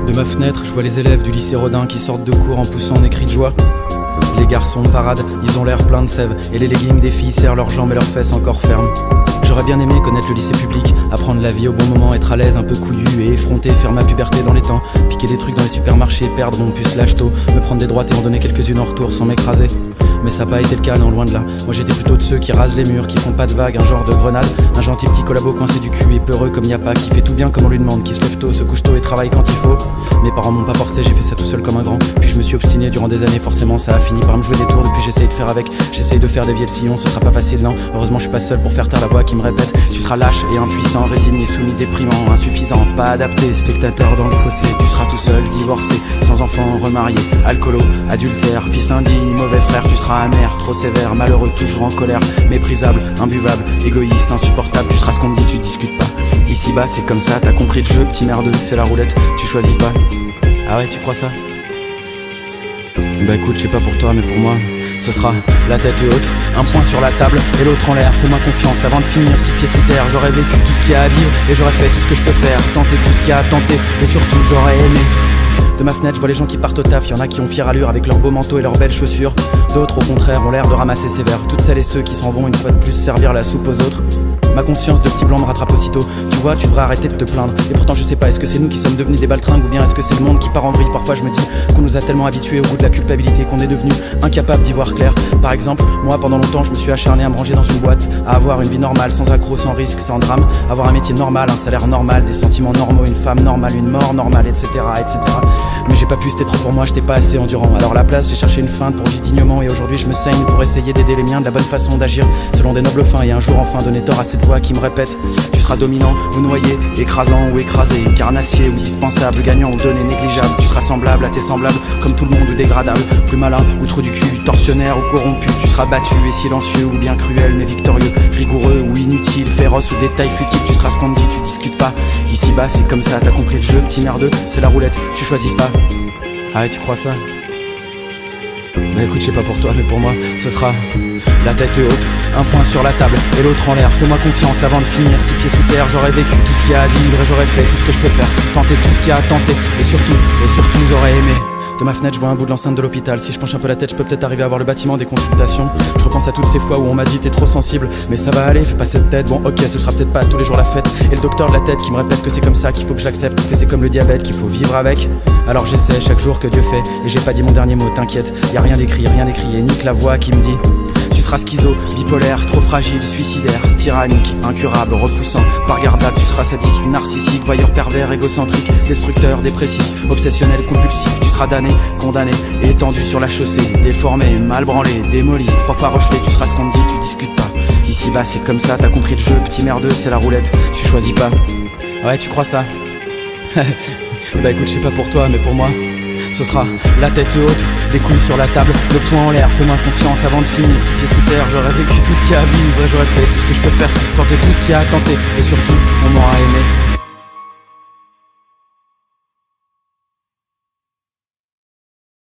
De ma fenêtre, je vois les élèves du lycée Rodin qui sortent de cours en poussant des cris de joie. Les garçons paradent, ils ont l'air pleins de sève, et les leggings des filles serrent leurs jambes et leurs fesses encore fermes. J'aurais bien aimé connaître le lycée public, apprendre la vie au bon moment, être à l'aise, un peu couillu et effronté, faire ma puberté dans les temps, piquer des trucs dans les supermarchés, perdre mon puce lâche tôt, me prendre des droites et en donner quelques-unes en retour sans m'écraser. Mais ça n'a pas été le cas, non, loin de là. Moi j'étais plutôt de ceux qui rasent les murs, qui font pas de vagues, un genre de grenade, un gentil petit collabo coincé du cul et peureux comme y a pas, qui fait tout bien comme on lui demande, qui se lève tôt, se couche tôt et travaille quand il faut. Mes parents m'ont pas forcé, j'ai fait ça tout seul comme un grand. Puis je me suis obstiné durant des années, forcément ça a fini par me jouer des tours. Depuis j'essaye de faire avec, j'essaye de faire dévier le sillon, ce sera pas facile non. Heureusement je suis pas seul pour faire taire la voix qui me répète. Tu seras lâche et impuissant, résigné, soumis, déprimant, insuffisant, pas adapté, spectateur dans le fossé. Tu seras tout seul, divorcé, sans enfant, remarié, alcoolo, adultère, fils indigne, mauvais frère. Tu seras amer, trop sévère, malheureux, toujours en colère, méprisable, imbuvable, égoïste, insupportable. Tu seras ce qu'on te dit, tu discutes pas. Ici bas c'est comme ça, t'as compris le jeu, petit merdeux, c'est la roulette, tu choisis pas. Ah ouais, tu crois ça? Bah écoute, je sais pas pour toi, mais pour moi, ce sera la tête haute, un poing sur la table et l'autre en l'air. Fais-moi confiance avant de finir 6 pieds sous terre. J'aurais vécu tout ce qu'il y a à vivre et j'aurais fait tout ce que je peux faire, tenter tout ce qu'il y a à tenter et surtout j'aurais aimé. De ma fenêtre, je vois les gens qui partent au taf, y'en a qui ont fière allure avec leurs beaux manteaux et leurs belles chaussures. D'autres au contraire ont l'air de ramasser sévère. Toutes celles et ceux qui s'en vont une fois de plus servir la soupe aux autres. Ma conscience de petit blanc me rattrape aussitôt. Tu vois, tu devrais arrêter de te plaindre. Et pourtant je sais pas, est-ce que c'est nous qui sommes devenus des baltringues ou bien est-ce que c'est le monde qui part en vrille? Parfois je me dis qu'on nous a tellement habitués au goût de la culpabilité qu'on est devenu incapable d'y voir clair. Par exemple, moi pendant longtemps je me suis acharné à me ranger dans une boîte, à avoir une vie normale, sans accroc, sans risque, sans drame, avoir un métier normal, un salaire normal, des sentiments normaux, une femme normale, une mort normale, etc. etc. Mais j'ai pas pu, c'était trop pour moi, j'étais pas assez endurant. Alors à la place j'ai cherché une feinte pour vivre dignement et aujourd'hui je me saigne pour essayer d'aider les miens de la bonne façon d'agir selon des nobles fins et un jour enfin donner tort à cette voix qui me répète. Tu seras dominant ou noyé, écrasant ou écrasé, carnassier ou dispensable, gagnant ou donné négligeable. Tu seras semblable à tes semblables, comme tout le monde ou dégradable, plus malin ou trou du cul, tortionnaire ou corrompu. Tu seras battu et silencieux ou bien cruel mais victorieux, rigoureux ou inutile, féroce ou détail futile. Tu seras ce qu'on te dit, tu discutes pas. Ici bas c'est comme ça, t'as compris le jeu, petit merdeux, c'est la roulette, tu choisis pas. Ah ouais, tu crois ça? Bah écoute, je sais pas pour toi, mais pour moi, ce sera la tête haute, un poing sur la table et l'autre en l'air. Fais-moi confiance avant de finir 6 pieds sous terre. J'aurais vécu tout ce qu'il y a à vivre et j'aurais fait tout ce que je peux faire, tenter tout ce qu'il y a à tenter et surtout j'aurais aimé. De ma fenêtre, je vois un bout de l'enceinte de l'hôpital. Si je penche un peu la tête, je peux peut-être arriver à voir le bâtiment des consultations. Je repense à toutes ces fois où on m'a dit t'es trop sensible, mais ça va aller, fais pas cette tête. Bon ok, ce sera peut-être pas tous les jours la fête. Et le docteur de la tête qui me répète que c'est comme ça qu'il faut que je l'accepte, que c'est comme le diabète qu'il faut vivre avec. Alors j'essaie chaque jour que Dieu fait et j'ai pas dit mon dernier mot, t'inquiète. Y a rien d'écrit et nique la voix qui me dit tu seras schizo, bipolaire, trop fragile, suicidaire, tyrannique, incurable, repoussant, pas regardable. Tu seras sadique, narcissique, voyeur pervers, égocentrique, destructeur, dépressif, obsessionnel, compulsif. Tu seras damné, condamné et étendu sur la chaussée, déformé, mal branlé, démoli, 3 fois rejeté. Tu seras ce qu'on te dit, tu discutes pas. Ici bas c'est comme ça, t'as compris le jeu, petit merdeux, c'est la roulette, tu choisis pas. Ouais, tu crois ça? Bah écoute, je sais pas pour toi, mais pour moi, ce sera la tête haute, les couilles sur la table, le poing en l'air. Fais-moi confiance avant de finir 6 pieds sous terre. J'aurais vécu tout ce qu'il y a à vivre et j'aurais fait tout ce que je peux faire, tenter tout ce qu'il y a à tenter et surtout on m'aura aimé.